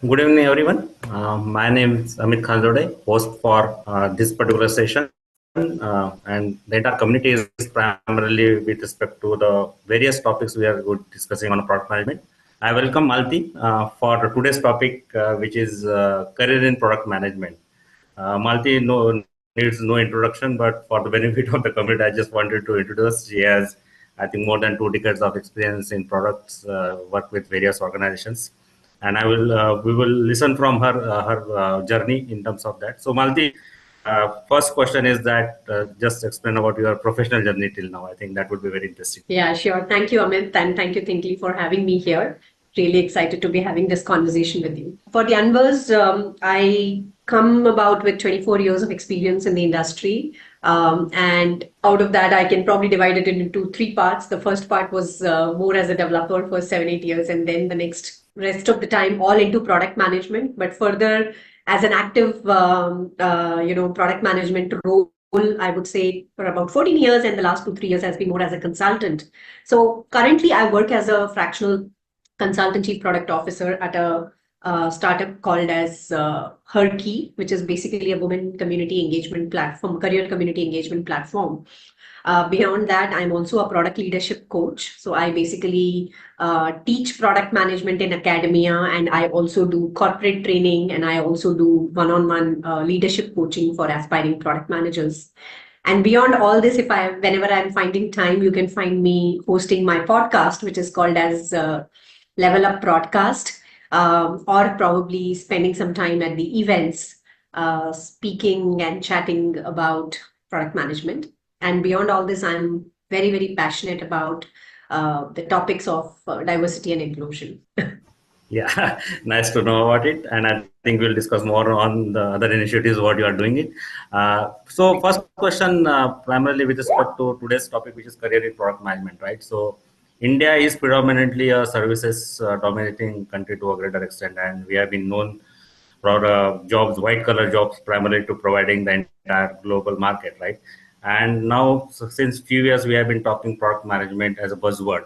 Good evening, everyone. My name is Amit Khanzode, host for this particular session. And the entire community is primarily with respect to the various topics we are discussing on product management. I welcome Malthi for today's topic, which is career in product management. Malthi needs no introduction, but for the benefit of the community, I just wanted to introduce. She has, I think, more than 2 decades of experience in products, work with various organizations, and we will listen from her journey in terms of that. So, Malti, first question is that just explain about your professional journey till now. I think that would be very interesting. Yeah, sure. Thank you, Amit, and thank you, Tinkli, for having me here. Really excited to be having this conversation with you. For the unveils, I come about with 24 years of experience in the industry. And out of that, I can probably divide it into three parts. The first part was more as a developer for 7, 8 years, and then the rest of the time all into product management, but further as an active, product management role. I would say for about 14 years, and the last 2, 3 years has been more as a consultant. So currently I work as a fractional consultant chief product officer at a startup called as Herkey, which is basically a women community engagement platform, career community engagement platform. Beyond that, I'm also a product leadership coach. So I basically teach product management in academia, and I also do corporate training, and I also do one-on-one leadership coaching for aspiring product managers. And beyond all this, whenever I'm finding time, you can find me hosting my podcast, which is called as Level Up Broadcast, or probably spending some time at the events, speaking and chatting about product management. And beyond all this, I'm very, very passionate about the topics of diversity and inclusion. Yeah, nice to know about it. And I think we'll discuss more on the other initiatives, what you are doing it. So first question, primarily with respect to today's topic, which is career in product management, right? So India is predominantly a services dominating country to a greater extent, and we have been known for jobs, white collar jobs, primarily to providing the entire global market, right? And now, since few years, we have been talking product management as a buzzword.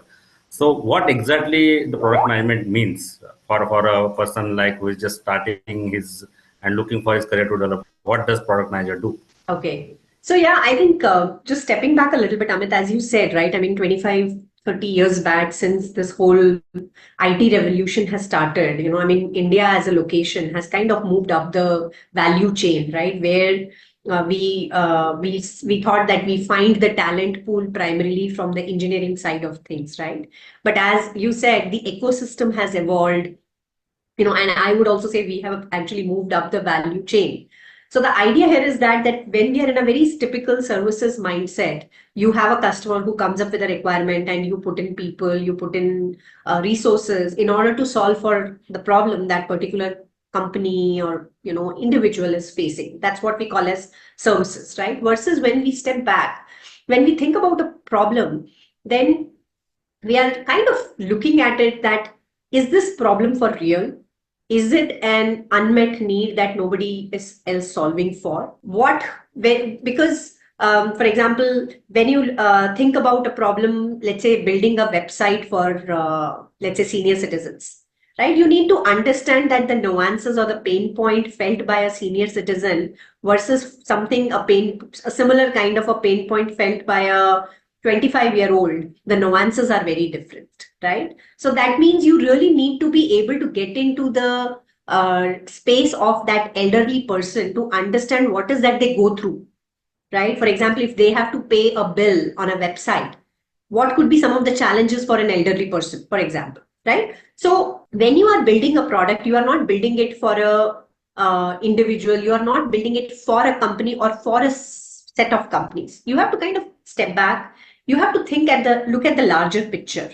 So, what exactly the product management means for a person like who is just starting his and looking for his career to develop? What does product manager do? Okay. So yeah, I think just stepping back a little bit, Amit, as you said, right? I mean, 25, 30 years back, since this whole IT revolution has started, I mean, India as a location has kind of moved up the value chain, right? Where we thought that we find the talent pool primarily from the engineering side of things, right? But as you said, the ecosystem has evolved, and I would also say we have actually moved up the value chain. So the idea here is that when we are in a very typical services mindset, you have a customer who comes up with a requirement, and you put in people, you put in resources in order to solve for the problem that particular company or individual is facing. That's what we call as services, right? Versus when we step back, when we think about a problem, then we are kind of looking at it that, is this problem for real? Is it an unmet need that nobody is else solving for? Because, for example, when you think about a problem, let's say building a website for, let's say, senior citizens, right? You need to understand that the nuances or the pain point felt by a senior citizen versus a similar kind of a pain point felt by a 25-year-old, the nuances are very different, right? So that means you really need to be able to get into the space of that elderly person to understand what is that they go through, right? For example, if they have to pay a bill on a website, what could be some of the challenges for an elderly person, for example, right? So when you are building a product, you are not building it for a individual, you are not building it for a company or for a set of companies. You have to kind of step back. You have to look at the larger picture,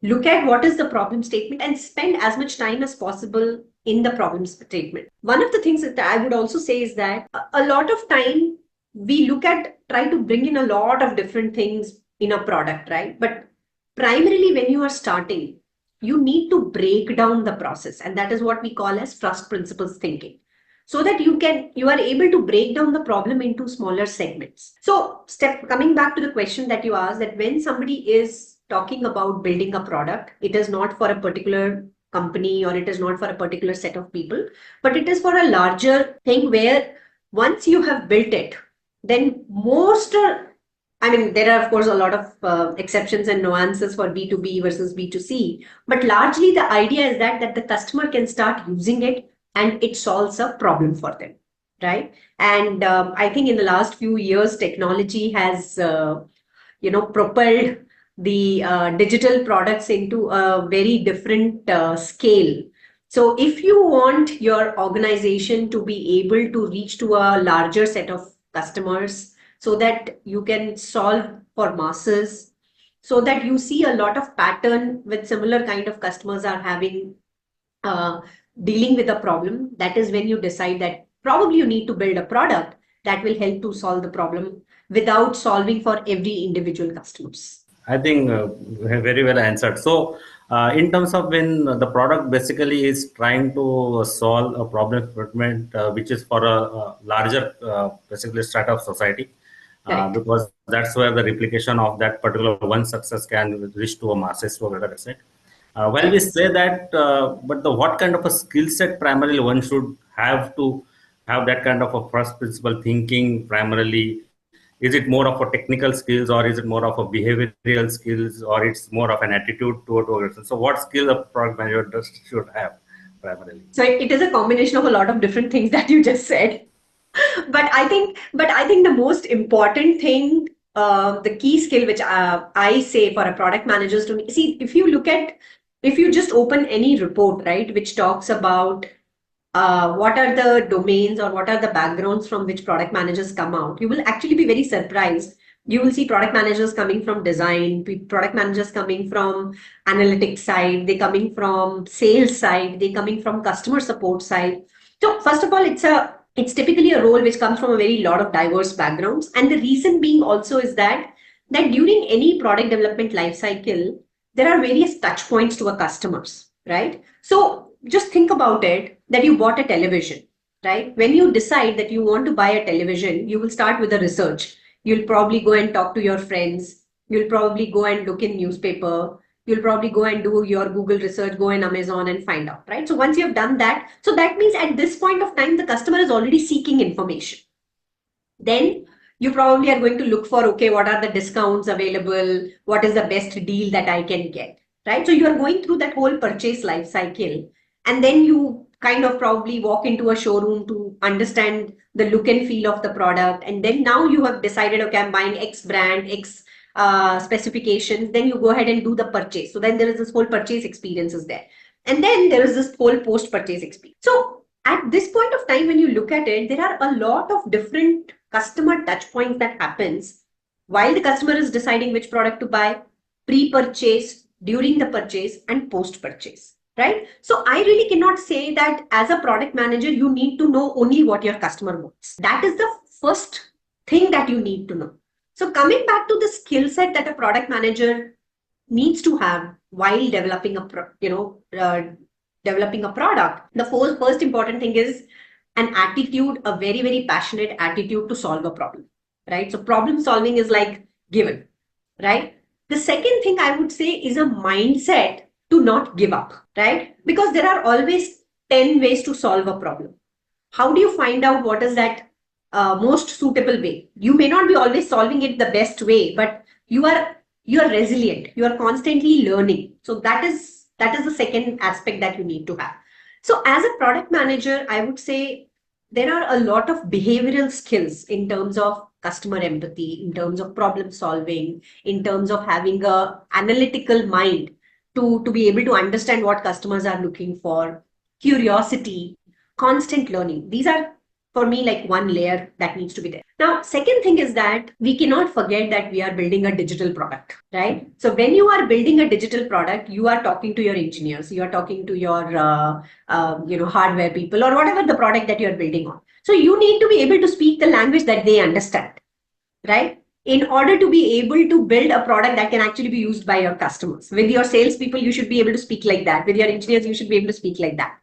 look at what is the problem statement, and spend as much time as possible in the problem statement. One of the things that I would also say is that a lot of time we try to bring in a lot of different things in a product, right? But primarily when you are starting, you need to break down the process. And that is what we call as first principles thinking, so that you are able to break down the problem into smaller segments. So coming back to the question that you asked, that when somebody is talking about building a product, it is not for a particular company, or it is not for a particular set of people, but it is for a larger thing where once you have built it, then I mean, there are, of course, a lot of exceptions and nuances for B2B versus B2C, but largely the idea is that the customer can start using it and it solves a problem for them, right? And I think in the last few years, technology has, propelled the digital products into a very different scale. So if you want your organization to be able to reach to a larger set of customers so that you can solve for masses, so that you see a lot of pattern with similar kind of customers are having, uh, dealing with a problem, that is when you decide that probably you need to build a product that will help to solve the problem without solving for every individual customers. I think very well answered. So, in terms of when the product basically is trying to solve a problem statement, which is for a larger, basically strata of society, Correct. because that's where the replication of that particular one success can reach to a masses to a greater extent. While we Correct. say that, but the what kind of a skill set primarily one should have to have that kind of a first principle thinking primarily. Is it more of a technical skills, or is it more of a behavioral skills, or it's more of an attitude toward organization? So what skill a product manager should have primarily? So it is a combination of a lot of different things that you just said. But I think the most important thing, the key skill which I say for a product managers to see, if you just open any report, right, which talks about what are the domains or what are the backgrounds from which product managers come out, you will actually be very surprised. You will see product managers coming from design, product managers coming from analytics side, they coming from sales side, they coming from customer support side. So first of all, it's typically a role which comes from a very lot of diverse backgrounds. And the reason being also is that during any product development life cycle, there are various touch points to a customers, right? So just think about it, that you bought a television, right? When you decide that you want to buy a television, you will start with a research. You'll probably go and talk to your friends. You'll probably go and look in newspaper. You'll probably go and do your Google research, go in Amazon and find out, right? So once you have done that, so that means at this point of time, the customer is already seeking information. Then you probably are going to look for, okay, what are the discounts available? What is the best deal that I can get, right? So you are going through that whole purchase life cycle. And then you kind of probably walk into a showroom to understand the look and feel of the product. And then now you have decided, okay, I'm buying X brand, X specifications. Then you go ahead and do the purchase. So then there is this whole purchase experience is there. And then there is this whole post-purchase experience. So at this point of time, when you look at it, there are a lot of different customer touch points that happens while the customer is deciding which product to buy, pre-purchase, during the purchase, and post-purchase, right? So I really cannot say that as a product manager, you need to know only what your customer wants. That is the first thing that you need to know. So coming back to the skill set that a product manager needs to have while developing developing a product, the first important thing is an attitude, a very, very passionate attitude to solve a problem, right? So problem solving is like given, right? The second thing I would say is a mindset to not give up, right? Because there are always 10 ways to solve a problem. How do you find out what is that most suitable way? You may not be always solving it the best way, but you are resilient. You are constantly learning. So that is the second aspect that you need to have. So as a product manager, I would say there are a lot of behavioral skills in terms of customer empathy, in terms of problem solving, in terms of having a analytical mind to be able to understand what customers are looking for, curiosity, constant learning. These are for me like one layer that needs to be there. Now, second thing is that we cannot forget that we are building a digital product, right? So when you are building a digital product, you are talking to your engineers, you are talking to your hardware people or whatever the product that you are building on. So you need to be able to speak the language that they understand, right? In order to be able to build a product that can actually be used by your customers. With your salespeople, you should be able to speak like that. With your engineers, you should be able to speak like that.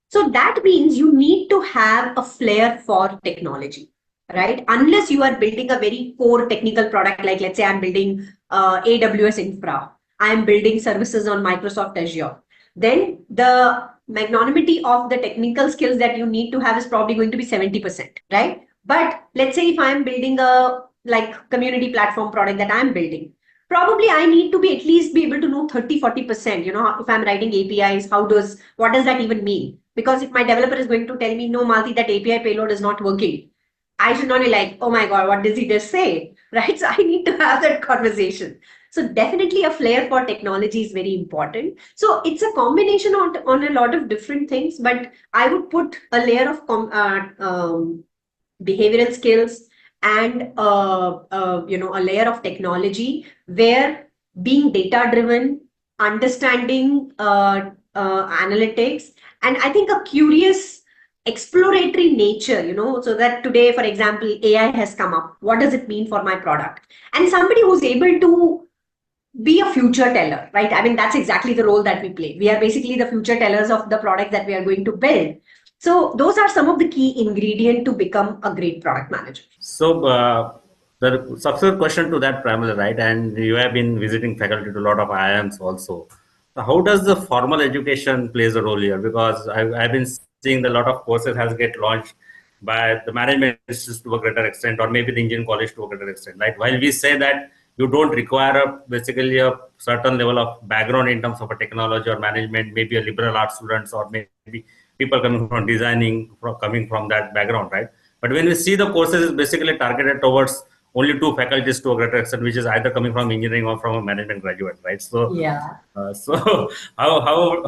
So that means you need to have a flair for technology, right? Unless you are building a very core technical product, like let's say I'm building AWS infra, I'm building services on Microsoft Azure. then the magnanimity of the technical skills that you need to have is probably going to be 70%, right? But let's say if I'm building a like community platform product that I'm building, probably I need to be at least be able to know 30-40%. If I'm writing APIs, what does that even mean? Because if my developer is going to tell me, no, Malti, that API payload is not working, I should not be like, oh my God, what does he just say? Right? So I need to have that conversation. So definitely a flair for technology is very important. So it's a combination on a lot of different things, but I would put a layer of behavioral skills and a layer of technology where being data driven, understanding analytics, and I think a curious exploratory nature, so that today, for example, AI has come up, what does it mean for my product, and somebody who's able to be a future teller, right? I mean, that's exactly the role that we play. We are basically the future tellers of the product that we are going to build. So those are some of the key ingredients to become a great product manager. So the subsequent question to that primarily, right? And you have been visiting faculty to a lot of IIMs also. So how does the formal education plays a role here? Because I've been seeing a lot of courses has get launched by the management institutes to a greater extent, or maybe the engineering college to a greater extent. Right? While we say that you don't require basically a certain level of background in terms of a technology or management, maybe a liberal arts students or maybe people coming from designing, coming from that background, right? But when we see the courses is basically targeted towards only two faculties to a greater extent, which is either coming from engineering or from a management graduate, right? So, Yeah. so how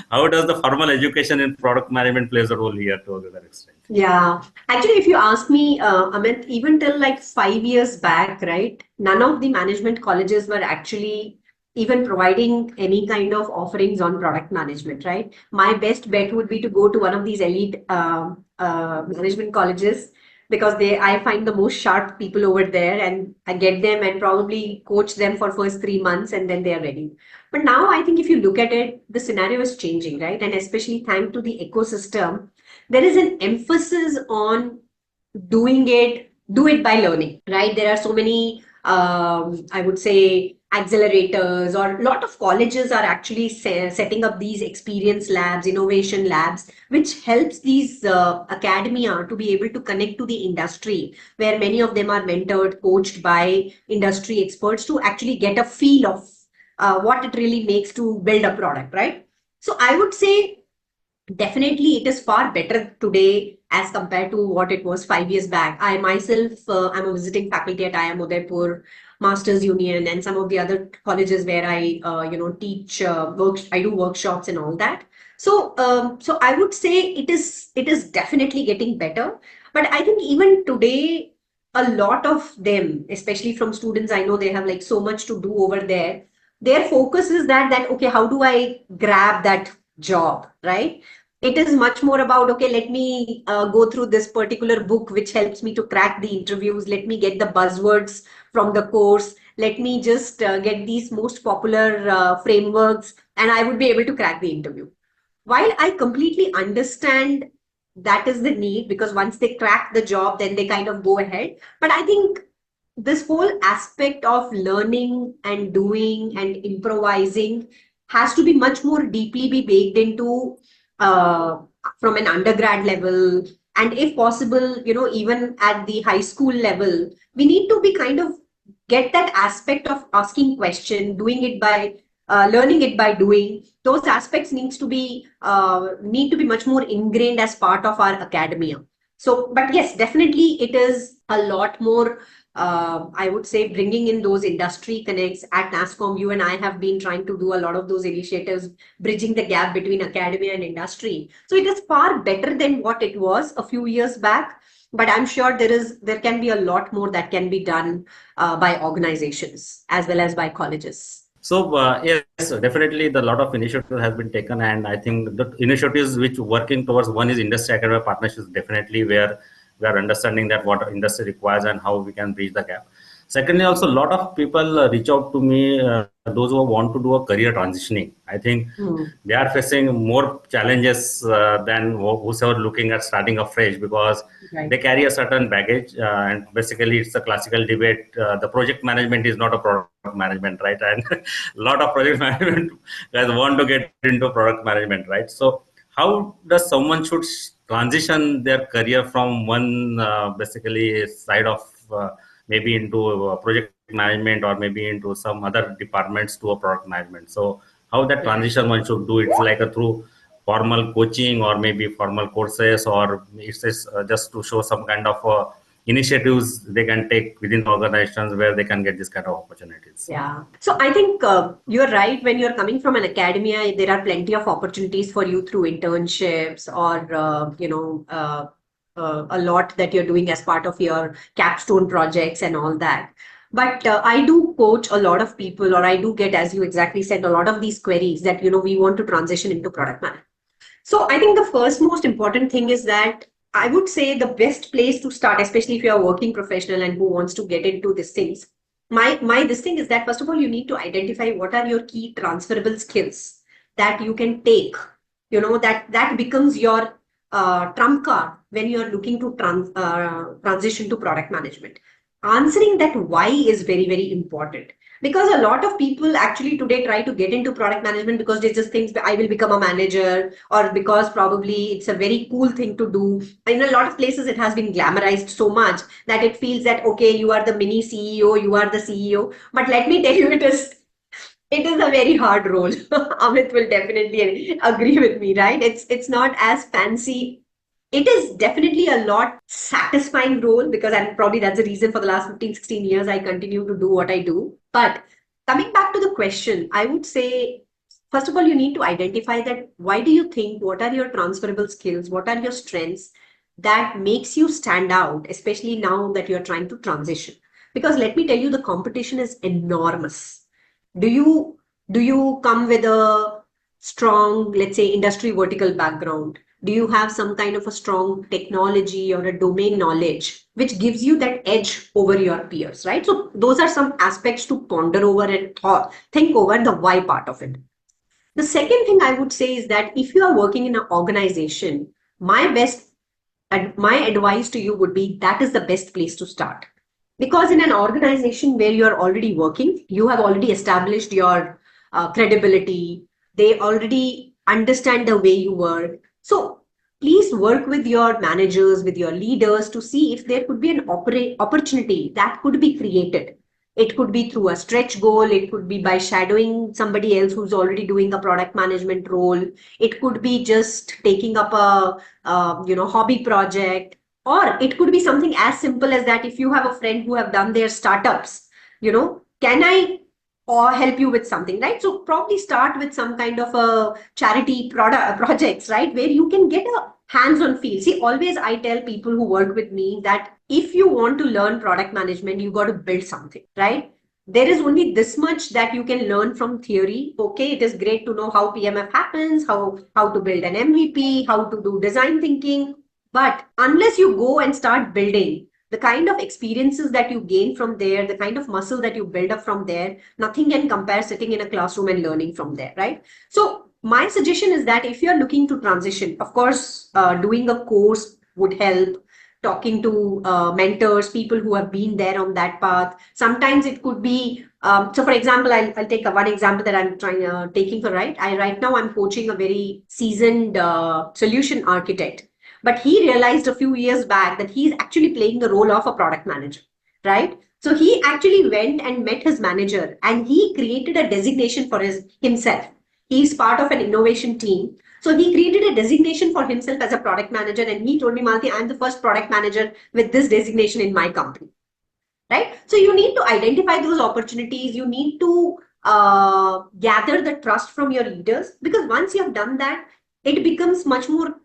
how does the formal education in product management plays a role here to a greater extent? Yeah. Actually, if you ask me, Amit, even till like 5 years back, right, none of the management colleges were actually even providing any kind of offerings on product management, right? My best bet would be to go to one of these elite management colleges because I find the most sharp people over there, and I get them and probably coach them for first 3 months and then they are ready. But now I think if you look at it, the scenario is changing, right? And especially thanks to the ecosystem, there is an emphasis on do it by learning, right? There are so many, I would say, accelerators, or a lot of colleges are actually setting up these experience labs, innovation labs, which helps these academia to be able to connect to the industry, where many of them are mentored, coached by industry experts to actually get a feel of what it really makes to build a product, right? So I would say definitely, it is far better today as compared to what it was 5 years back. I myself am a visiting faculty at IIM Udaipur, Masters Union, and some of the other colleges where I, teach I do workshops and all that. So I would say it is definitely getting better. But I think even today, a lot of them, especially from students, I know they have like so much to do over there. Their focus is that okay, how do I grab that job, right? It is much more about, okay, let me go through this particular book which helps me to crack the interviews, let me get the buzzwords from the course, let me just get these most popular frameworks, and I would be able to crack the interview. While I completely understand that is the need, because once they crack the job then they kind of go ahead, but I think this whole aspect of learning and doing and improvising has to be much more deeply be baked into uh, from an undergrad level, and if possible, even at the high school level, we need to be kind of get that aspect of asking question, doing it by learning it by doing. Those aspects need to be much more ingrained as part of our academia. So, but yes, definitely it is a lot more, I would say, bringing in those industry connects. At NASCOM, you and I have been trying to do a lot of those initiatives, bridging the gap between academia and industry. So it is far better than what it was a few years back. But I'm sure there can be a lot more that can be done by organizations as well as by colleges. So yes, definitely the lot of initiatives has been taken, and I think the initiatives which working towards one is industry academic partnerships, definitely where we are understanding that what industry requires and how we can bridge the gap. Secondly, also a lot of people reach out to me, those who want to do a career transitioning. I think they are facing more challenges than whosoever looking at starting afresh, because they Right. carry a certain baggage, and basically it's a classical debate. The project management is not a product management, right? And a lot of project management guys want to get into product management, right? So how does someone should transition their career from one basically side of maybe into project management, or maybe into some other departments to a product management? So how that transition one should do? It's like a through formal coaching, or maybe formal courses, or it's just to show some kind of initiatives they can take within organizations where they can get this kind of opportunities. Yeah. So I think you're right. When you're coming from an academia, there are plenty of opportunities for you through internships or, a lot that you're doing as part of your capstone projects and all that. But I do coach a lot of people, or I do get, as you exactly said, a lot of these queries that, we want to transition into product management. So I think the first most important thing is that I would say the best place to start, especially if you're a working professional and who wants to get into these things, my this thing is that first of all you need to identify what are your key transferable skills that you can take. That becomes your trump card when you are looking to transition to product management. Answering that why is very, very important, because a lot of people actually today try to get into product management because they just think I will become a manager, or because probably it's a very cool thing to do. In a lot of places it has been glamorized so much that it feels that okay, you are the mini CEO, you are the CEO. But let me tell you, it is a very hard role. Amit will definitely agree with me, right? It's not as fancy. It is definitely a lot satisfying role, because I'm probably that's the reason for the last 15, 16 years I continue to do what I do. But coming back to the question, I would say, first of all, you need to identify that why do you think, what are your transferable skills, what are your strengths that makes you stand out, especially now that you're trying to transition. Because let me tell you, the competition is enormous. Do you come with a strong, let's say, industry vertical background? Do you have some kind of a strong technology or a domain knowledge which gives you that edge over your peers, right? So those are some aspects to ponder over and think over the why part of it. The second thing I would say is that if you are working in an organization, my best and my advice to you would be that is the best place to start. Because in an organization where you're already working, you have already established your credibility. They already understand the way you work. So please work with your managers, with your leaders to see if there could be an opportunity that could be created. It could be through a stretch goal. It could be by shadowing somebody else who's already doing a product management role. It could be just taking up a hobby project, or it could be something as simple as that if you have a friend who have done their startups, can I or help you with something, right? So probably start with some kind of a charity product projects, right, where you can get a hands-on feel. See, always I tell people who work with me that if you want to learn product management, you got to build something, right? There is only this much that you can learn from theory. Okay, it is great to know how PMF happens, how to build an MVP, how to do design thinking, but unless you go and start building, the kind of experiences that you gain from there, the kind of muscle that you build up from there, nothing can compare sitting in a classroom and learning from there, right? So my suggestion is that if you're looking to transition, of course, doing a course would help. Talking to mentors, people who have been there on that path. Sometimes it could be, so for example, I'll take one example that I'm taking for right. Right now I'm coaching a very seasoned solution architect, but he realized a few years back that he's actually playing the role of a product manager, right? So he actually went and met his manager and he created a designation for himself. He's part of an innovation team. So he created a designation for himself as a product manager. And he told me, Malthi, I'm the first product manager with this designation in my company, right? So you need to identify those opportunities. You need to gather the trust from your leaders, because once you have done that, it becomes much more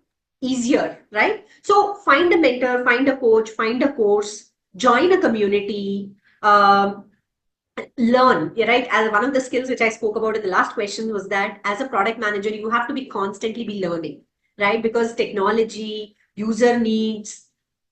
easier, right? So find a mentor, find a coach, find a course, join a community, learn, right? As one of the skills which I spoke about in the last question was that as a product manager, you have to be constantly be learning, right? Because technology, user needs,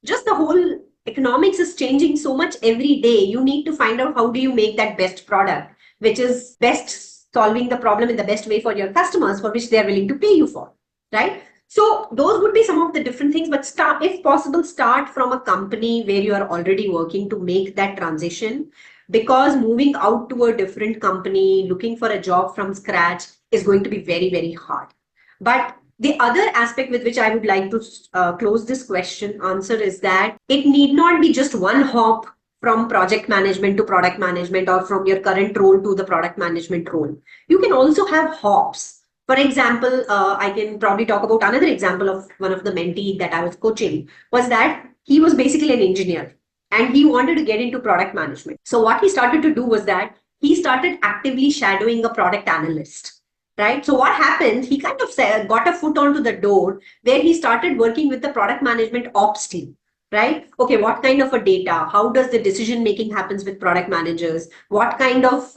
just the whole economics is changing so much every day. You need to find out how do you make that best product, which is best solving the problem in the best way for your customers, for which they are willing to pay you for, right? So those would be some of the different things, but start, if possible, start from a company where you are already working to make that transition, because moving out to a different company, looking for a job from scratch is going to be very, very hard. But the other aspect with which I would like to close this question answer is that it need not be just one hop from project management to product management, or from your current role to the product management role. You can also have hops. For example, I can probably talk about another example of one of the mentee that I was coaching, was that he was basically an engineer and he wanted to get into product management. So what he started to do was that he started actively shadowing a product analyst, right? So what happened, he kind of got a foot onto the door where he started working with the product management ops team, right? Okay, what kind of a data, how does the decision making happens with product managers, what kind of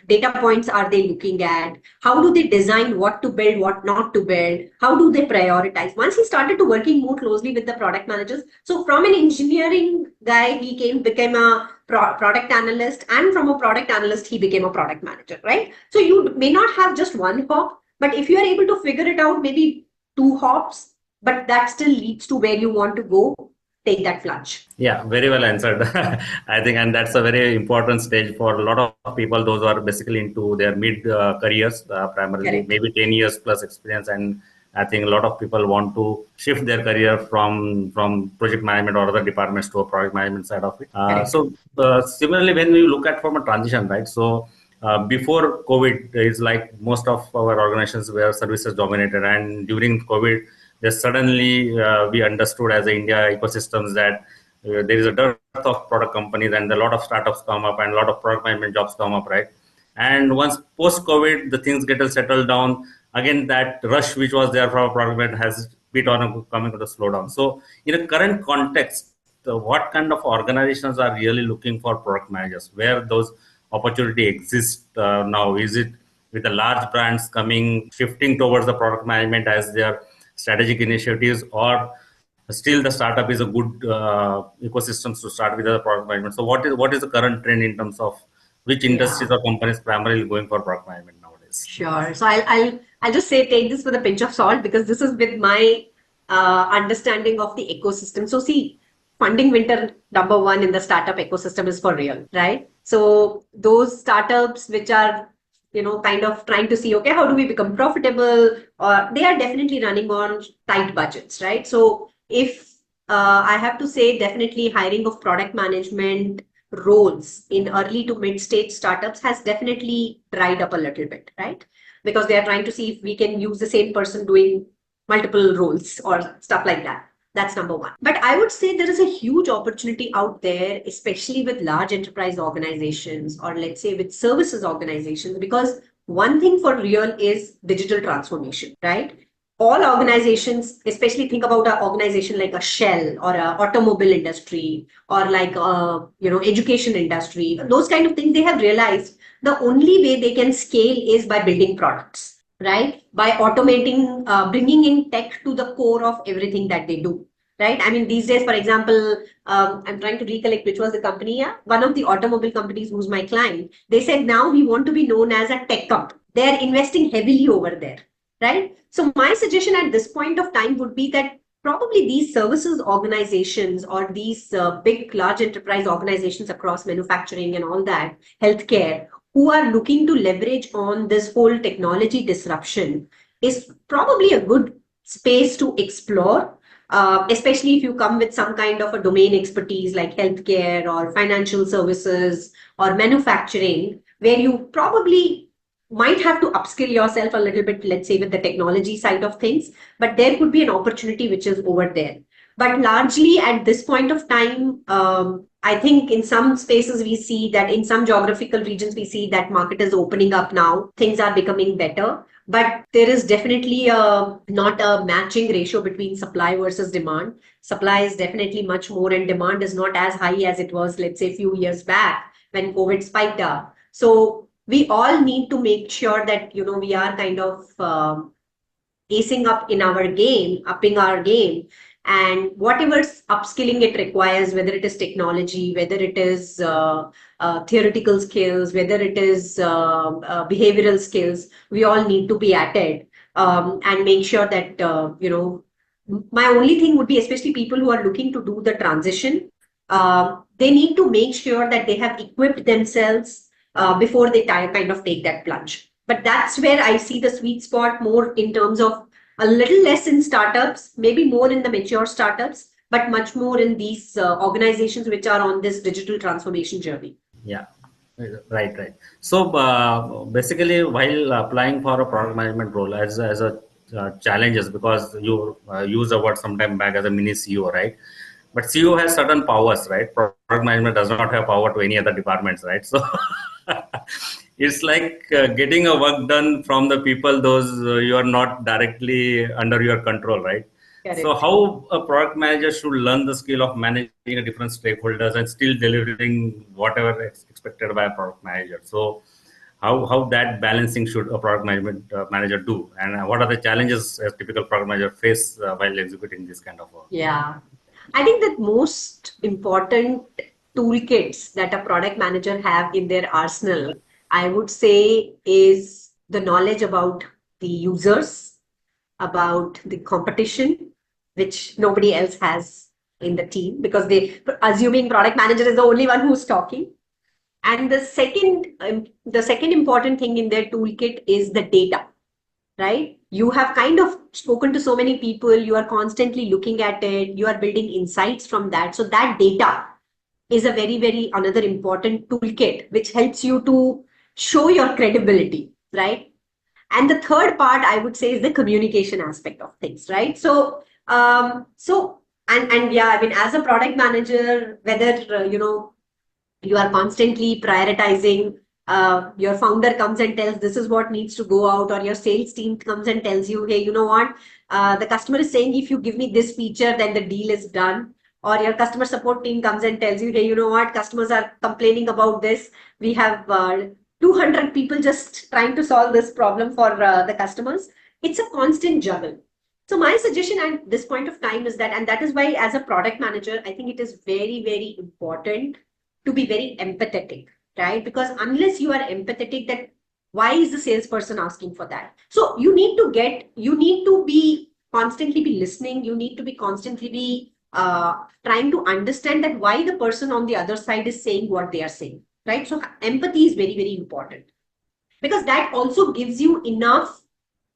data points are they looking at, how do they design what to build, what not to build, how do they prioritize. Once he started to working more closely with the product managers, so from an engineering guy he became a product analyst, and from a product analyst he became a product manager, right? So you may not have just one hop, but if you are able to figure it out, maybe two hops, but that still leads to where you want to go, take that plunge. Yeah, very well answered. I think, and that's a very important stage for a lot of people, those who are basically into their mid careers, primarily Correct. maybe 10 years plus experience. And I think a lot of people want to shift their career from project management or other departments to a product management side of it. Correct. Similarly, when we look at from a transition, right? So before COVID, is like most of our organizations were services dominated, and during COVID, just suddenly we understood as a India ecosystems that there is a dearth of product companies and a lot of startups come up and a lot of product management jobs come up, right? And once post-COVID, the things get settled down. Again, that rush which was there for product management has bit on coming to the slowdown. So in a current context, what kind of organizations are really looking for product managers? Where those opportunity exist now? Is it with the large brands coming, shifting towards the product management as their strategic initiatives, or still the startup is a good ecosystem to start with the product management? So what is the current trend in terms of which Yeah. industries or companies primarily going for product management nowadays? Sure. So I'll just say take this with a pinch of salt, because this is with my understanding of the ecosystem. So see, funding winter number one in the startup ecosystem is for real, right? So those startups which are, kind of trying to see, okay, how do we become profitable? Or they are definitely running on tight budgets, right? So if I have to say, definitely hiring of product management roles in early to mid stage startups has definitely dried up a little bit, right? Because they are trying to see if we can use the same person doing multiple roles or stuff like that. That's number one. But I would say there is a huge opportunity out there, especially with large enterprise organizations, or let's say with services organizations, because one thing for real is digital transformation, right? All organizations, especially think about an organization like a Shell or a automobile industry, or like education industry, those kind of things, they have realized the only way they can scale is by building products, right? By automating, bringing in tech to the core of everything that they do, right? I mean, these days, for example, I'm trying to recollect which was the company. Yeah, one of the automobile companies who's my client, they said now we want to be known as a tech company. They're investing heavily over there, right? So my suggestion at this point of time would be that probably these services organizations, or these big large enterprise organizations across manufacturing and all that, healthcare, who are looking to leverage on this whole technology disruption, is probably a good space to explore, especially if you come with some kind of a domain expertise like healthcare or financial services or manufacturing, where you probably might have to upskill yourself a little bit, let's say with the technology side of things, but there could be an opportunity which is over there. But largely at this point of time, I think in some spaces we see that in some geographical regions, we see that market is opening up now. Things are becoming better, but there is definitely not a matching ratio between supply versus demand. Supply is definitely much more and demand is not as high as it was, let's say, a few years back when COVID spiked up. So we all need to make sure that, we are kind of acing up in our game, upping our game, and whatever upskilling it requires, whether it is technology, whether it is theoretical skills, whether it is behavioral skills, we all need to be at it, and make sure that, my only thing would be, especially people who are looking to do the transition, they need to make sure that they have equipped themselves before they kind of take that plunge. But that's where I see the sweet spot more in terms of a little less in startups, maybe more in the mature startups, but much more in these organizations which are on this digital transformation journey. Yeah, right. So basically, while applying for a product management role as a challenges, because you use the word sometime back as a mini CEO, right? But CEO has certain powers, right? Product management does not have power to any other departments, right? So it's like getting a work done from the people those you are not directly under your control, right? So Correct. how a product manager should learn the skill of managing a different stakeholders and still delivering whatever expected by a product manager. So how that balancing should a product management manager do, and what are the challenges a typical product manager face while executing this kind of work? Yeah. I think that most important toolkits that a product manager have in their arsenal, I would say, is the knowledge about the users, about the competition, which nobody else has in the team, because they assuming product manager is the only one who's talking. And the second important thing in their toolkit is the data, right? You have kind of spoken to so many people, you are constantly looking at it, you are building insights from that. So that data is a very, very another important toolkit which helps you to show your credibility, right? And the third part I would say is the communication aspect of things, right? And yeah, I mean, as a product manager, whether you are constantly prioritizing, your founder comes and tells this is what needs to go out, or your sales team comes and tells you, hey, you know what, the customer is saying if you give me this feature then the deal is done, or your customer support team comes and tells you, hey, you know what, customers are complaining about this, we have 200 people just trying to solve this problem for the customers. It's a constant juggle. So my suggestion at this point of time is that, and that is why as a product manager, I think it is very, very important to be very empathetic, right? Because unless you are empathetic, that why is the salesperson asking for that? So you need to be constantly be listening. You need to be constantly be trying to understand that why the person on the other side is saying what they are saying, right? So empathy is very, very important, because that also gives you enough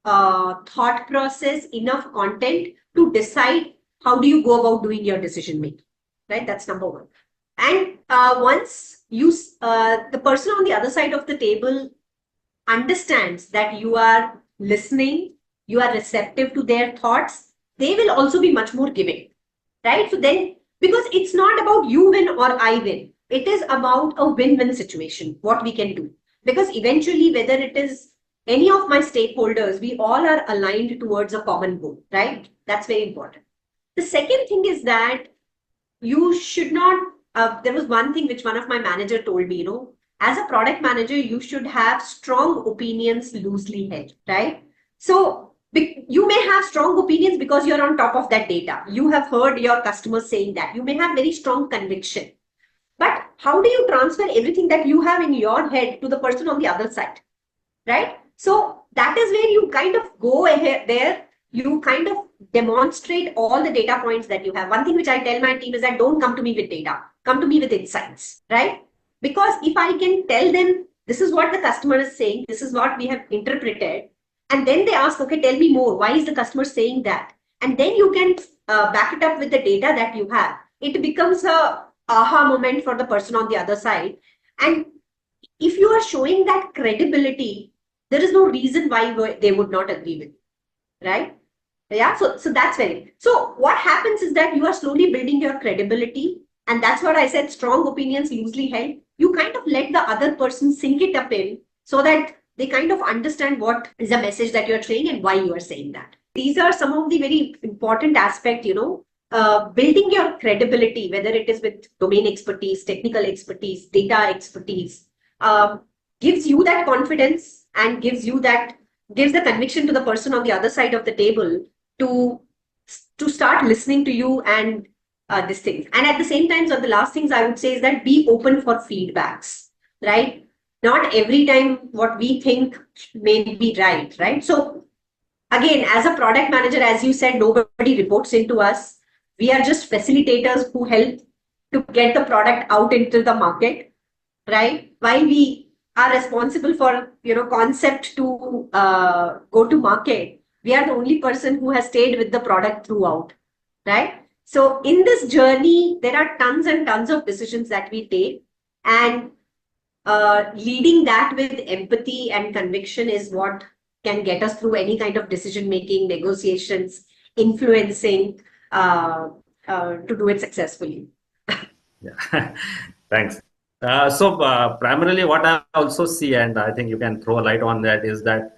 thought process, enough content to decide how do you go about doing your decision making, right? That's number one. And once the person on the other side of the table understands that you are listening, you are receptive to their thoughts, they will also be much more giving, right? So then, because it's not about you win or I win, it is about a win-win situation, what we can do. Because eventually, whether it is any of my stakeholders, we all are aligned towards a common goal, right? That's very important. The second thing is that you should not, there was one thing which one of my manager told me, as a product manager, you should have strong opinions loosely held, right? So you may have strong opinions because you're on top of that data. You have heard your customers saying that. You may have very strong conviction. But how do you transfer everything that you have in your head to the person on the other side, right? So that is where you kind of go ahead there. You kind of demonstrate all the data points that you have. One thing which I tell my team is that don't come to me with data, come to me with insights, right? Because if I can tell them this is what the customer is saying, this is what we have interpreted, and then they ask, okay, tell me more. Why is the customer saying that? And then you can back it up with the data that you have. It becomes a aha moment for the person on the other side. And if you are showing that credibility, there is no reason why they would not agree with you, right? Yeah, so that's very. So what happens is that you are slowly building your credibility, and that's what I said. Strong opinions loosely held. You kind of let the other person sink it up in, so that they kind of understand what is the message that you're saying and why you are saying that. These are some of the very important aspects, building your credibility, whether it is with domain expertise, technical expertise, data expertise, gives you that confidence and gives the conviction to the person on the other side of the table to to start listening to you and these things. And at the same time, so the last things I would say is that be open for feedbacks, right? Not every time what we think may be right? So again, as a product manager, as you said, nobody reports into us. We are just facilitators who help to get the product out into the market, right? While we are responsible for, concept to go to market, we are the only person who has stayed with the product throughout, right? So in this journey, there are tons and tons of decisions that we take, and leading that with empathy and conviction is what can get us through any kind of decision making, negotiations, influencing, to do it successfully. Yeah, thanks. Primarily what I also see, and I think you can throw a light on that, is that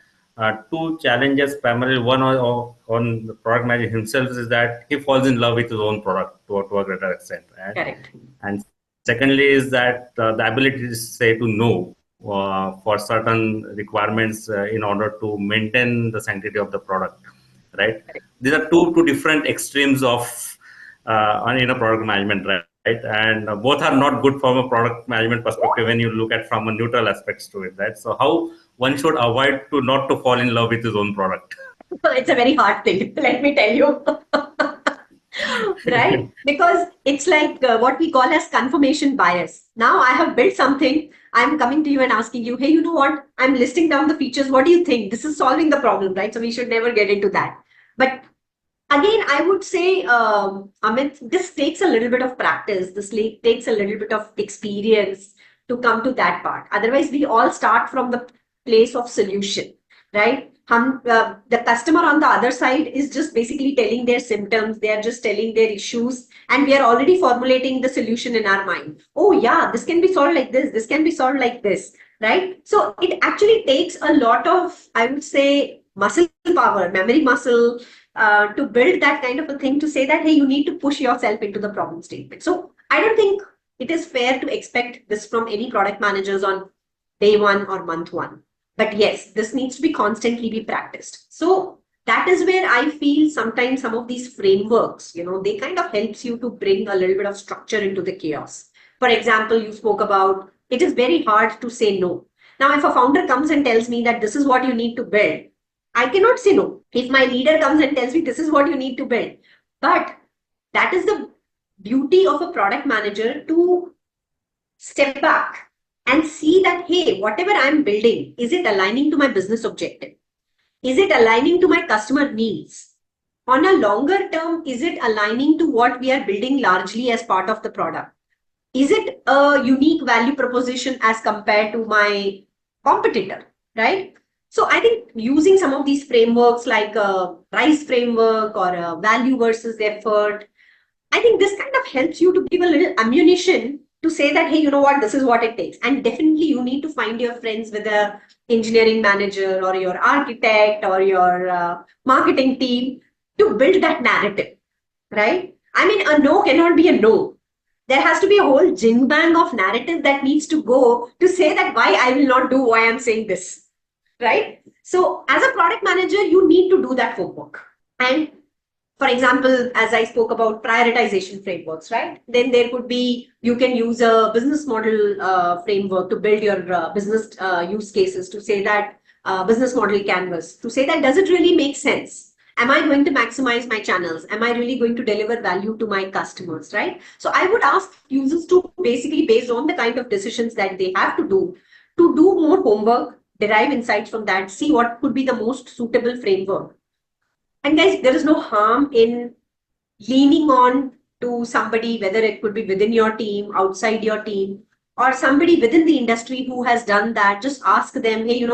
two challenges. Primarily, one on the product manager himself is that he falls in love with his own product to a greater extent, Correct. and secondly is that the ability to say to no for certain requirements in order to maintain the sanctity of the product, right? These are two different extremes of in a product management, right? And both are not good from a product management perspective when you look at from a neutral aspects to it, right? So how one should avoid to not to fall in love with his own product. It's a very hard thing, let me tell you. Right? Because it's like what we call as confirmation bias. Now I have built something, I'm coming to you and asking you, hey, you know what? I'm listing down the features. What do you think? This is solving the problem, right? So we should never get into that. But again, I would say, Amit, this takes a little bit of practice. This takes a little bit of experience to come to that part. Otherwise, we all start from the place of solution, right? The customer on the other side is just basically telling their symptoms. They are just telling their issues, and we are already formulating the solution in our mind. Oh yeah, this can be solved like this. This can be solved like this, right? So it actually takes a lot of, I would say, muscle power, memory muscle, to build that kind of a thing to say that, hey, you need to push yourself into the problem statement. So I don't think it is fair to expect this from any product managers on day one or month one. But yes, this needs to be constantly be practiced. So that is where I feel sometimes some of these frameworks, they kind of helps you to bring a little bit of structure into the chaos. For example, you spoke about it is very hard to say no. Now, if a founder comes and tells me that this is what you need to build, I cannot say no. If my leader comes and tells me this is what you need to build, but that is the beauty of a product manager to step back and see that, hey, whatever I'm building, is it aligning to my business objective? Is it aligning to my customer needs? On a longer term, is it aligning to what we are building largely as part of the product? Is it a unique value proposition as compared to my competitor, right? So I think using some of these frameworks like a RISE framework or a value versus effort, I think this kind of helps you to give a little ammunition to say that, hey, you know what, this is what it takes. And definitely you need to find your friends with a engineering manager or your architect or your marketing team to build that narrative, right? I mean, a no cannot be a no. There has to be a whole jingbang of narrative that needs to go to say that why I will not do why I'm saying this, right? So as a product manager, you need to do that homework. And for example, as I spoke about prioritization frameworks, right? Then there could be, you can use a business model framework to build your business use cases to say that business model canvas, to say that, does it really make sense? Am I going to maximize my channels? Am I really going to deliver value to my customers, right? So I would ask users to basically, based on the kind of decisions that they have to do more homework, derive insights from that, see what could be the most suitable framework. And guys, there is no harm in leaning on to somebody, whether it could be within your team, outside your team, or somebody within the industry who has done that. Just ask them, hey,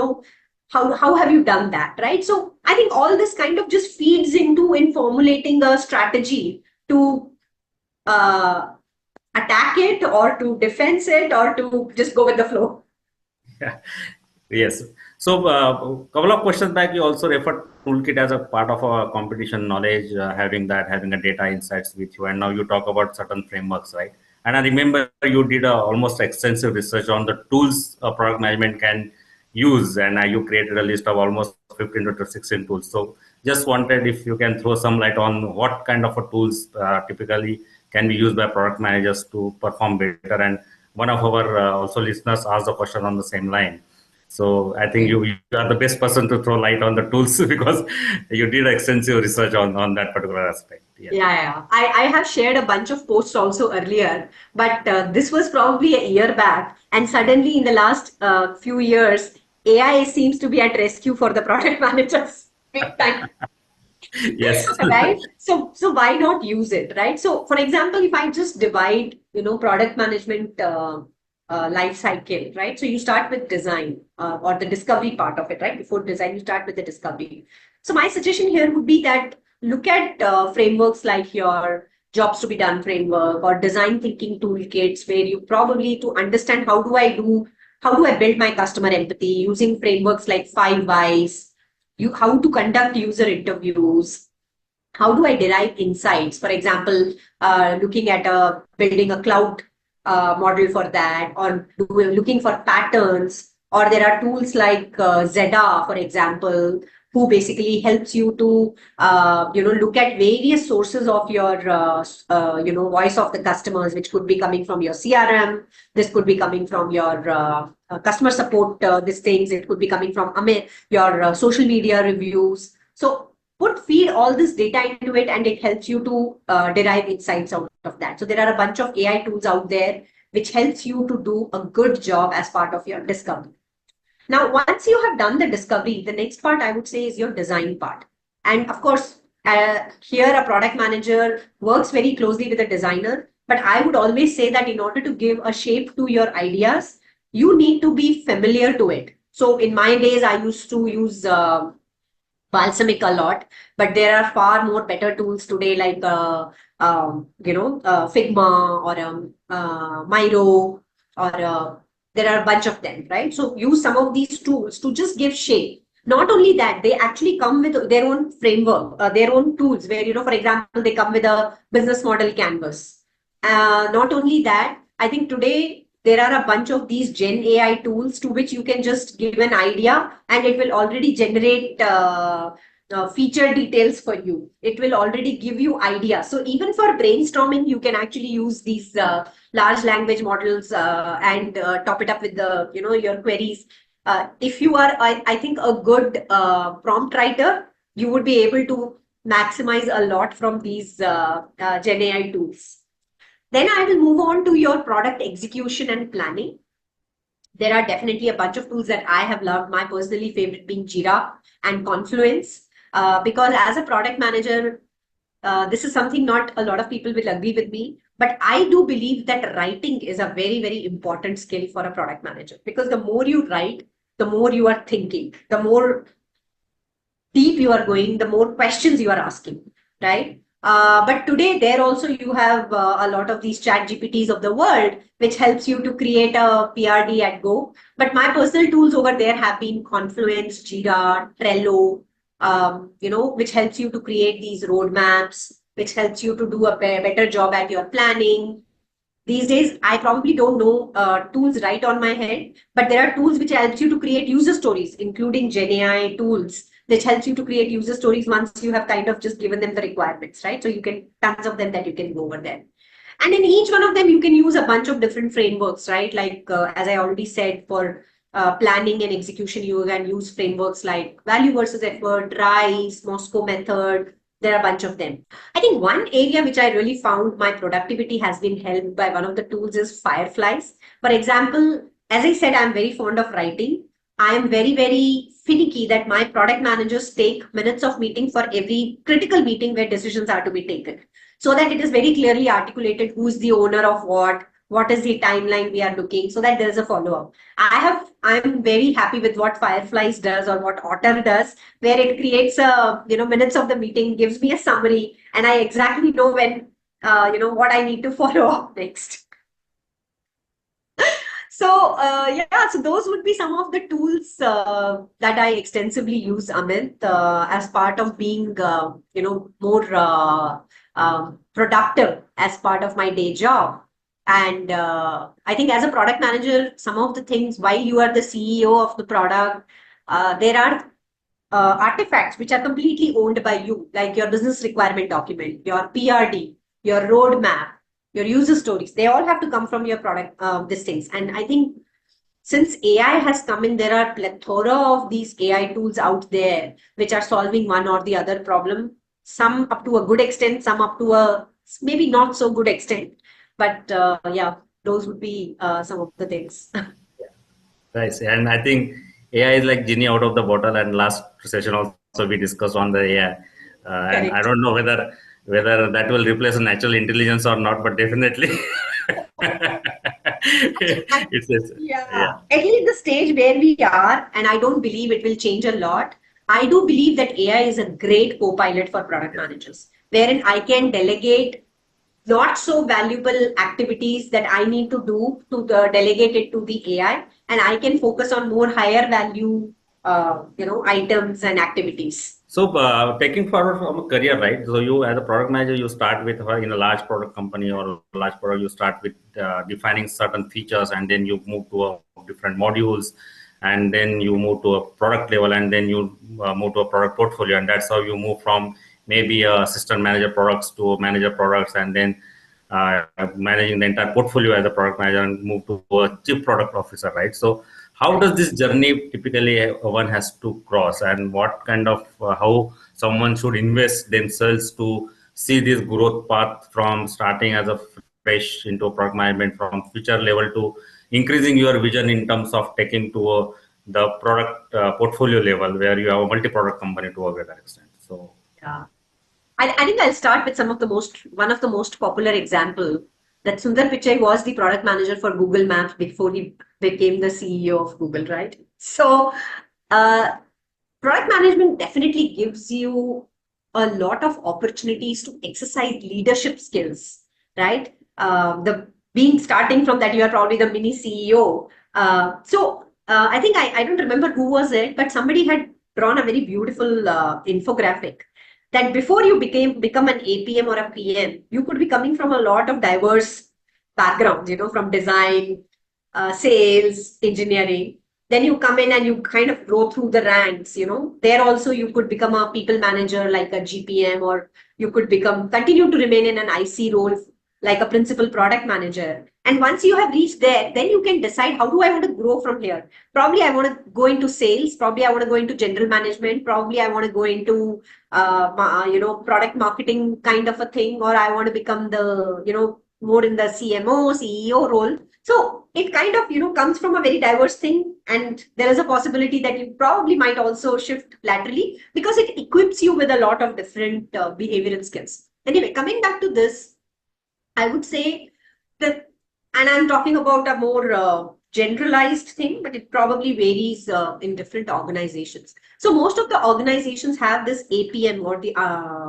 how have you done that, right? So I think all this kind of just feeds into in formulating a strategy to attack it or to defense it or to just go with the flow. Yeah. Yes. So, a couple of questions back, you also referred toolkit as a part of our competition knowledge, having a data insights with you, and now you talk about certain frameworks, right? And I remember you did almost extensive research on the tools product management can use, and you created a list of almost 15 to 16 tools. So, just wanted if you can throw some light on what kind of a tools typically can be used by product managers to perform better. And one of our also listeners asked the question on the same line. So I think you are the best person to throw light on the tools because you did extensive research on that particular aspect. Yeah. Yeah. I have shared a bunch of posts also earlier, but this was probably a year back. And suddenly, in the last few years, AI seems to be at rescue for the product managers. Big time. Yes. Right? So why not use it, right? So for example, if I just divide, product management life cycle, right? So you start with design or the discovery part of it, right? Before design, you start with the discovery. So my suggestion here would be that look at frameworks like your jobs to be done framework or design thinking toolkits, where you probably to understand how do I build my customer empathy using frameworks like 5 whys, how to conduct user interviews, how do I derive insights? For example, looking at building a cloud model for that, or looking for patterns, or there are tools like Zeda, for example, who basically helps you to look at various sources of your voice of the customers, which could be coming from your CRM, this could be coming from your customer support, these things, it could be coming from your social media reviews. So feed all this data into it, and it helps you to derive insights out of that. So there are a bunch of AI tools out there which helps you to do a good job as part of your discovery. Now, once you have done the discovery, the next part I would say is your design part. And of course, here a product manager works very closely with a designer, but I would always say that in order to give a shape to your ideas, you need to be familiar to it. So in my days, I used to use balsamic a lot, but there are far more better tools today like Figma or Miro, or there are a bunch of them, right? So use some of these tools to just give shape. Not only that, they actually come with their own framework, their own tools where, for example, they come with a business model canvas. Not only that, I think today there are a bunch of these Gen AI tools to which you can just give an idea and it will already generate feature details for you. It will already give you ideas. So even for brainstorming, you can actually use these large language models and top it up with your queries. If you are, I think, a good prompt writer, you would be able to maximize a lot from these Gen AI tools. Then I will move on to your product execution and planning. There are definitely a bunch of tools that I have loved. My personally favorite being Jira and Confluence, because as a product manager, this is something not a lot of people will agree with me, but I do believe that writing is a very, very important skill for a product manager, because the more you write, the more you are thinking, the more deep you are going, the more questions you are asking, right? But today, there also you have a lot of these chat GPTs of the world, which helps you to create a PRD at Go. But my personal tools over there have been Confluence, Jira, Trello, which helps you to create these roadmaps, which helps you to do a better job at your planning. These days, I probably don't know tools right on my head, but there are tools which helps you to create user stories, including Gen AI tools, which helps you to create user stories once you have kind of just given them the requirements, right? So you can, tons of them that you can go over there. And in each one of them, you can use a bunch of different frameworks, right? Like, as I already said, for planning and execution, you can use frameworks like value versus effort, RISE, Moscow method. There are a bunch of them. I think one area which I really found my productivity has been helped by one of the tools is Fireflies. For example, as I said, I'm very fond of writing. I am very, very finicky that my product managers take minutes of meeting for every critical meeting where decisions are to be taken, so that it is very clearly articulated who's the owner of what is the timeline we are looking, so that there is a follow-up. I'm very happy with what Fireflies does or what Otter does, where it creates minutes of the meeting, gives me a summary, and I exactly know when what I need to follow up next. So so those would be some of the tools that I extensively use, Amit, as part of being more productive as part of my day job. And I think as a product manager, some of the things, while you are the CEO of the product, there are artifacts which are completely owned by you, like your business requirement document, your PRD, your roadmap, your user stories. They all have to come from your product, these things. And I think since AI has come in, there are plethora of these AI tools out there which are solving one or the other problem. Some up to a good extent, some up to a maybe not so good extent. But yeah, those would be some of the things. Nice. And I think AI is like genie out of the bottle. And last session also we discussed on the AI. And I Correct. don't know whether that will replace natural intelligence or not, but definitely it's yeah. Yeah, at least the stage where we are, and I don't believe it will change a lot. I do believe that AI is a great co-pilot for product Yeah. managers, wherein I can delegate not so valuable activities that I need to do to delegate it to the AI, and I can focus on more higher value, items and activities. So, taking forward from a career, right? So, you as a product manager, you start with in a large product company or a large product. You start with defining certain features, and then you move to different modules, and then you move to a product level, and then you move to a product portfolio, and that's how you move from maybe a assistant manager products to a manager products, and then managing the entire portfolio as a product manager, and move to a chief product officer, right? So, how does this journey typically one has to cross, and what kind of how someone should invest themselves to see this growth path from starting as a fresh into a product management from future level to increasing your vision in terms of taking to the product portfolio level where you have a multi-product company to a greater extent. So Yeah. I think I'll start with one of the most popular example that Sundar Pichai was the product manager for Google Maps before he became the CEO of Google, right? So, uh, product management definitely gives you a lot of opportunities to exercise leadership skills, right? The being starting from that, you are probably the mini CEO. I think I don't remember who was it, but somebody had drawn a very beautiful infographic that before you become an APM or a PM, you could be coming from a lot of diverse backgrounds, from design, sales, engineering. Then you come in and you kind of grow through the ranks. There also you could become a people manager like a GPM, or you could continue to remain in an IC role like a principal product manager. And once you have reached there, then you can decide, how do I want to grow from here? Probably I want to go into sales. Probably I want to go into general management. Probably I want to go into product marketing kind of a thing, or I want to become the, more in the CMO, CEO role. So it kind of, comes from a very diverse thing. And there is a possibility that you probably might also shift laterally because it equips you with a lot of different behavioral skills. Anyway, coming back to this, I would say that, and I'm talking about a more generalized thing, but it probably varies in different organizations. So most of the organizations have this APM or the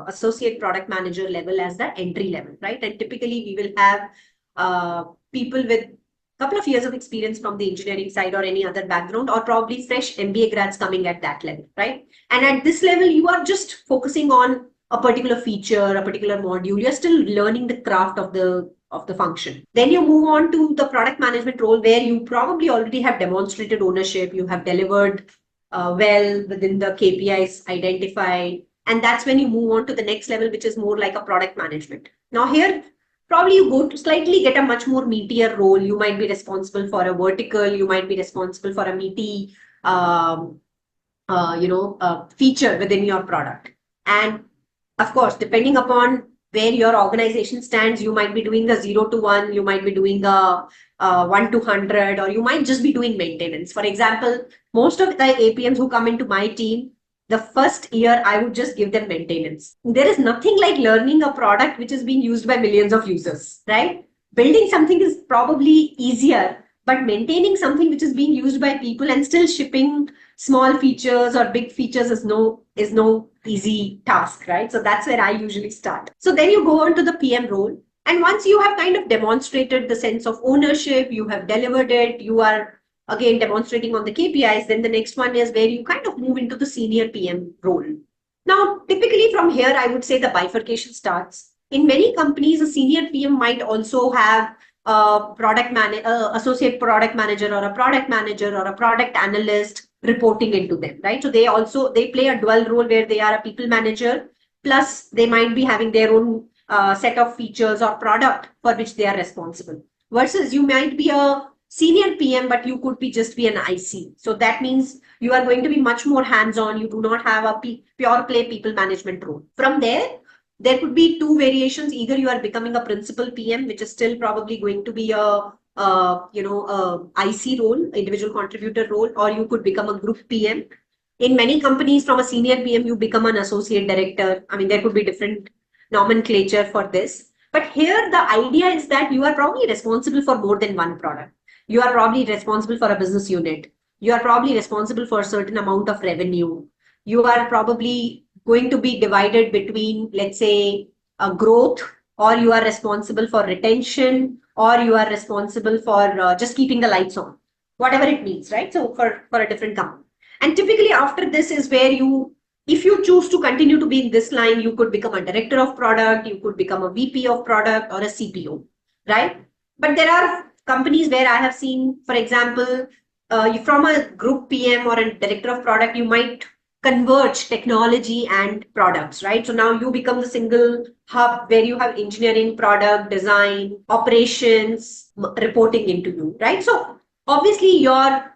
associate product manager level as the entry level, right? And typically we will have people with a couple of years of experience from the engineering side or any other background, or probably fresh MBA grads coming at that level, right? And at this level, you are just focusing on a particular feature, a particular module. You're still learning the craft of the function. Then you move on to the product management role where you probably already have demonstrated ownership. You have delivered well within the KPIs identified. And that's when you move on to the next level, which is more like a product management. Now here, probably you go to slightly get a much more meatier role. You might be responsible for a vertical. You might be responsible for a meaty, feature within your product. And of course, depending upon where your organization stands, you might be doing the 0 to 1, you might be doing a 1 to 100, or you might just be doing maintenance. For example, most of the APMs who come into my team, the first year I would just give them maintenance. There is nothing like learning a product which is being used by millions of users, right? Building something is probably easier, but maintaining something which is being used by people and still shipping small features or big features is no easy task, right? So that's where I usually start. So then you go on to the PM role. And once you have kind of demonstrated the sense of ownership, you have delivered it, you are again demonstrating on the KPIs, then the next one is where you kind of move into the senior PM role. Now, typically from here, I would say the bifurcation starts. In many companies, a senior PM might also have a associate product manager or a product analyst reporting into them, right? So they play a dual role where they are a people manager, plus they might be having their own set of features or product for which they are responsible. Versus you might be a senior PM, but you could be an IC. So that means you are going to be much more hands-on. You do not have a pure play people management role. From there could be two variations. Either you are becoming a principal PM, which is still probably going to be a IC role, individual contributor role, or you could become a group PM. In many companies, from a senior PM, you become an associate director. I mean, there could be different nomenclature for this. But here, the idea is that you are probably responsible for more than one product. You are probably responsible for a business unit. You are probably responsible for a certain amount of revenue. You are probably going to be divided between, let's say, a growth, or you are responsible for retention, or you are responsible for just keeping the lights on, whatever it means, right? So for a different company. And typically after this is where if you choose to continue to be in this line, you could become a director of product, you could become a VP of product or a CPO, right? But there are companies where I have seen, for example, from a group PM or a director of product, you might converge technology and products, right? So now you become the single hub where you have engineering, product, design, operations reporting into you, right? So obviously your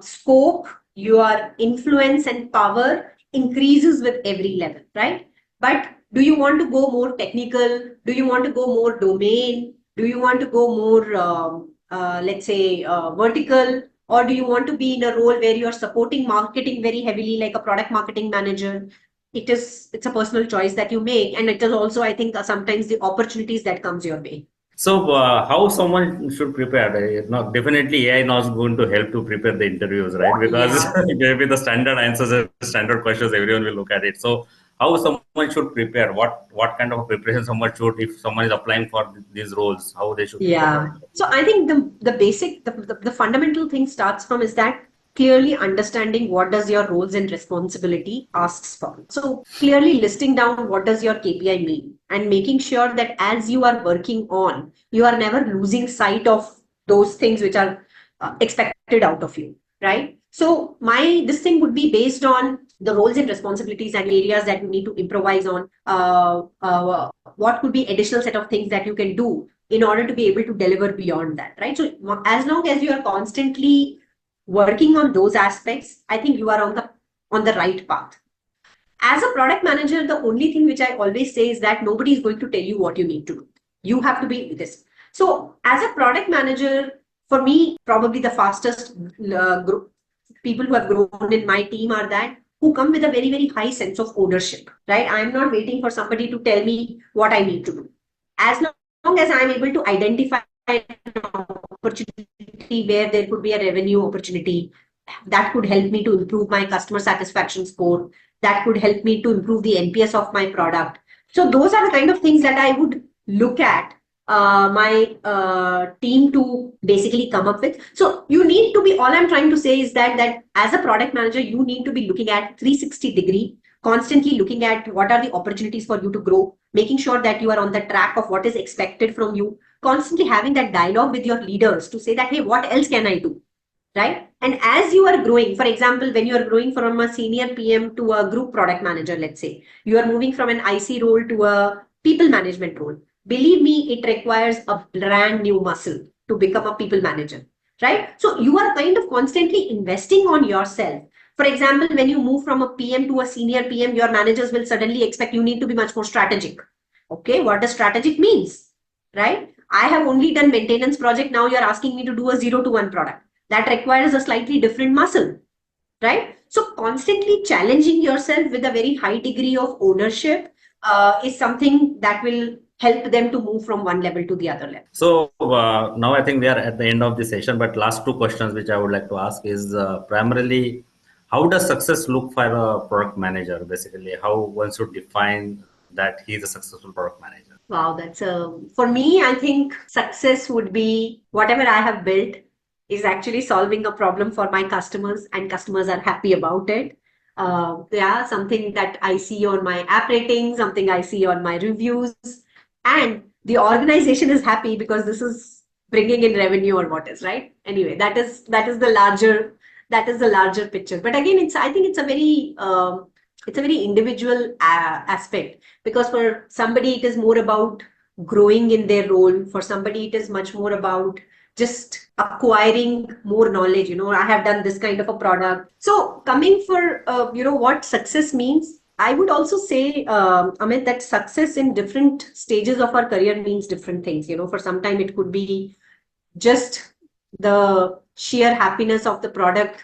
scope, your influence and power increases with every level, right? But do you want to go more technical? Do you want to go more domain? Do you want to go more, let's say, vertical? Or do you want to be in a role where you're supporting marketing very heavily, like a product marketing manager? It's a personal choice that you make. And it is also, I think, sometimes the opportunities that comes your way. So, how someone should prepare? Definitely AI is going to help to prepare the interviews, right? Because Yeah. maybe the standard answers and standard questions, everyone will look at it. So, how someone should prepare? What kind of preparation someone should, if someone is applying for these roles, how they should prepare for Yeah. it? So I think the fundamental thing starts from is that clearly understanding what does your roles and responsibility asks for. So clearly listing down what does your KPI mean and making sure that as you are working on, you are never losing sight of those things which are expected out of you, right? So this thing would be based on the roles and responsibilities and areas that you need to improvise on. What could be additional set of things that you can do in order to be able to deliver beyond that, right? So as long as you are constantly working on those aspects, I think you are on the right path. As a product manager, the only thing which I always say is that nobody is going to tell you what you need to do. You have to be this. So as a product manager, for me, probably the fastest people who have grown in my team are that who come with a very, very high sense of ownership, right? I'm not waiting for somebody to tell me what I need to do. As long as I'm able to identify an opportunity where there could be a revenue opportunity that could help me to improve my customer satisfaction score, that could help me to improve the NPS of my product. So those are the kind of things that I would look at my team to basically come up with. So you need to be, all I'm trying to say is that as a product manager, you need to be looking at 360 degree, constantly looking at what are the opportunities for you to grow, making sure that you are on the track of what is expected from you, constantly having that dialogue with your leaders to say that, hey, what else can I do? Right? And as you are growing, for example, when you are growing from a senior PM to a group product manager, let's say, you are moving from an IC role to a people management role. Believe me, it requires a brand new muscle to become a people manager, right? So you are kind of constantly investing on yourself. For example, when you move from a PM to a senior PM, your managers will suddenly expect you need to be much more strategic. Okay, what does strategic means, right? I have only done maintenance project. Now you're asking me to do a 0 to 1 product that requires a slightly different muscle, right? So constantly challenging yourself with a very high degree of ownership is something that will help them to move from one level to the other level. So now I think we are at the end of the session, but last two questions which I would like to ask is primarily, how does success look for a product manager? Basically, how one should define that he is a successful product manager? Wow, for me, I think success would be whatever I have built is actually solving a problem for my customers and customers are happy about it. Yeah, something that I see on my app rating, something I see on my reviews, and the organization is happy because this is bringing in revenue or what is, right? Anyway, that is the larger that is the larger picture. But again, I think it's a very individual aspect, because for somebody it is more about growing in their role. For somebody it is much more about just acquiring more knowledge. I have done this kind of a product. So coming for what success means, I would also say, Amit, that success in different stages of our career means different things. For some time it could be just the sheer happiness of the product,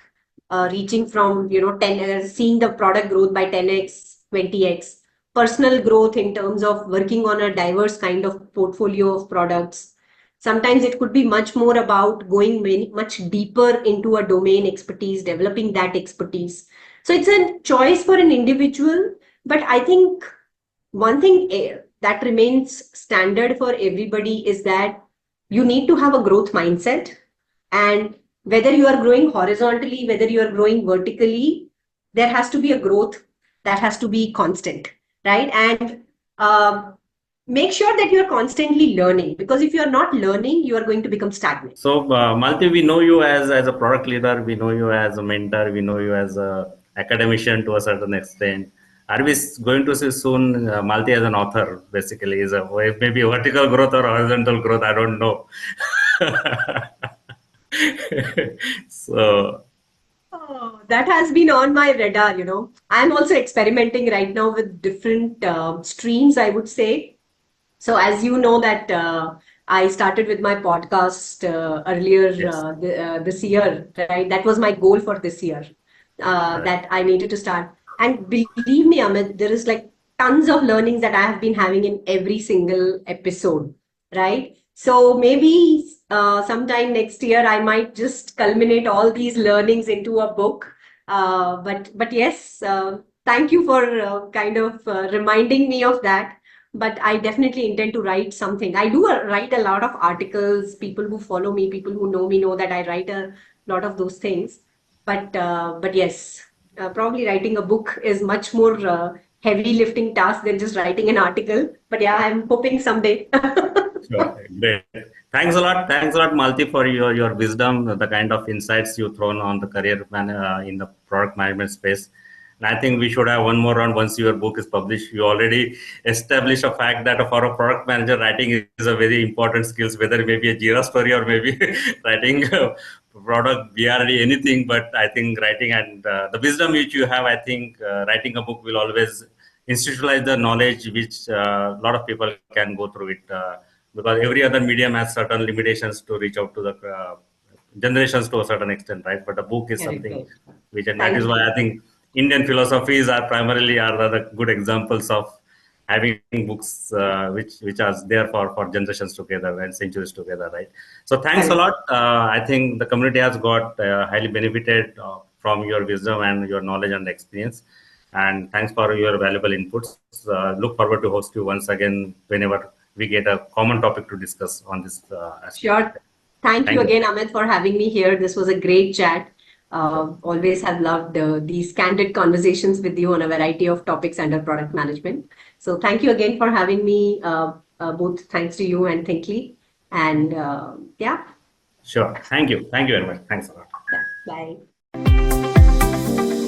reaching from 10, seeing the product growth by 10x, 20x, personal growth in terms of working on a diverse kind of portfolio of products. Sometimes it could be much more about going much deeper into a domain expertise, developing that expertise. So it's a choice for an individual, but I think one thing that remains standard for everybody is that you need to have a growth mindset. And whether you are growing horizontally, whether you are growing vertically, there has to be a growth that has to be constant, right? And make sure that you're constantly learning, because if you're not learning, you are going to become stagnant. So, Malthi, we know you as a product leader, we know you as a mentor, we know you as a academician to a certain extent. Are we going to see soon Malthi as an author? Basically, is a maybe vertical growth or horizontal growth? I don't know. So, Oh, that has been on my radar. I'm also experimenting right now with different streams, I would say. So as you know that I started with my podcast earlier yes, this year, right? That was my goal for this year, correct. that I needed to start. And believe me, Amit, there is like tons of learnings that I have been having in every single episode, right? So maybe sometime next year I might just culminate all these learnings into a book. But yes, thank you for kind of reminding me of that. But I definitely intend to write something. I do write a lot of articles. People who follow me, people who know me know that I write a lot of those things. But yes, probably writing a book is much more heavy lifting task than just writing an article. But yeah, I'm hoping someday. Sure. Great. Thanks a lot, Malti, for your wisdom, the kind of insights you thrown on the in the product management space. And I think we should have one more round once your book is published. You already established a fact that for a product manager, writing is a very important skills, whether it may be a Jira story or maybe writing a product, BRD, anything. But I think writing and the wisdom which you have, I think writing a book will always institutionalize the knowledge which a lot of people can go through it. Because every other medium has certain limitations to reach out to the generations to a certain extent, right? But a book is Correct, something correct. which, and that is Thank why I you. think Indian philosophies are primarily are the good examples of having books which are there for generations together and centuries together, right? So thanks a Correct. lot. I think the community has got highly benefited from your wisdom and your knowledge and experience. And thanks for your valuable inputs. Look forward to host you once again whenever we get a common topic to discuss on this aspect. Sure. Thank you Thank you. again, Amit, for having me here. This was a great chat. Sure. Always have loved these candid conversations with you on a variety of topics under product management. So thank you again for having me. Both thanks to you and Thinkly. And yeah, Sure. Thank you. Thank you very much. Thanks a lot. yeah, bye.